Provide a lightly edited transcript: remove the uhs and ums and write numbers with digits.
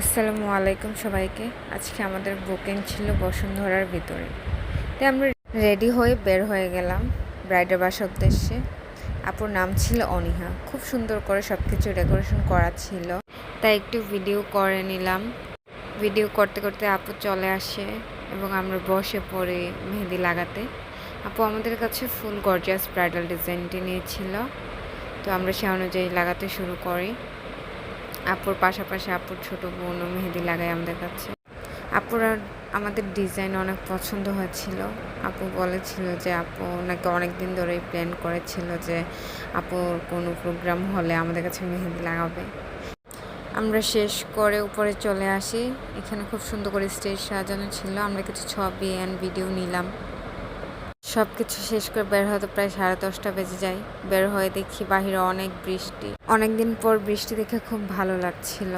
আসসালামু আলাইকুম সবাইকে। আজকে আমাদের বুকিং ছিল বসুন্ধরার ভিতরে, তাই আমরা রেডি হয়ে বের হয়ে গেলাম ব্রাইডের বাসার উদ্দেশ্যে। আপুর নাম ছিল অনিহা। খুব সুন্দর করে সব কিছু ডেকোরেশন করা ছিল, তাই একটু ভিডিও করে নিলাম। ভিডিও করতে করতে আপু চলে আসে এবং আমরা বসে পড়ি মেহেদি লাগাতে। আপু আমাদের কাছে ফুল গর্জিয়াস ব্রাইডাল ডিজাইনটি নিয়েছিল, তো আমরা সে অনুযায়ী লাগাতে শুরু করি। আপুর পাশাপাশি আপুর ছোটো বোনও মেহেদি লাগায় আমাদের কাছে। আপুরা আমাদের ডিজাইন অনেক পছন্দ হয়েছিল। আপু বলেছিল যে আপু নাকি অনেক দিন ধরেই প্ল্যান করেছিল যে আপুর কোনো প্রোগ্রাম হলে আমাদের কাছে মেহেদি লাগাবে। আমরা শেষ করে উপরে চলে আসি। এখানে খুব সুন্দর করে স্টেজ সাজানো ছিল। আমরা কিছু ছবি অ্যান্ড ভিডিও নিলাম। সব কিছু শেষ করে বের হতে প্রায় 10:30 বেজে যায়। বের হয়ে দেখি বাহিরে অনেক বৃষ্টি। অনেকদিন পর বৃষ্টি দেখে খুব ভালো লাগছিল।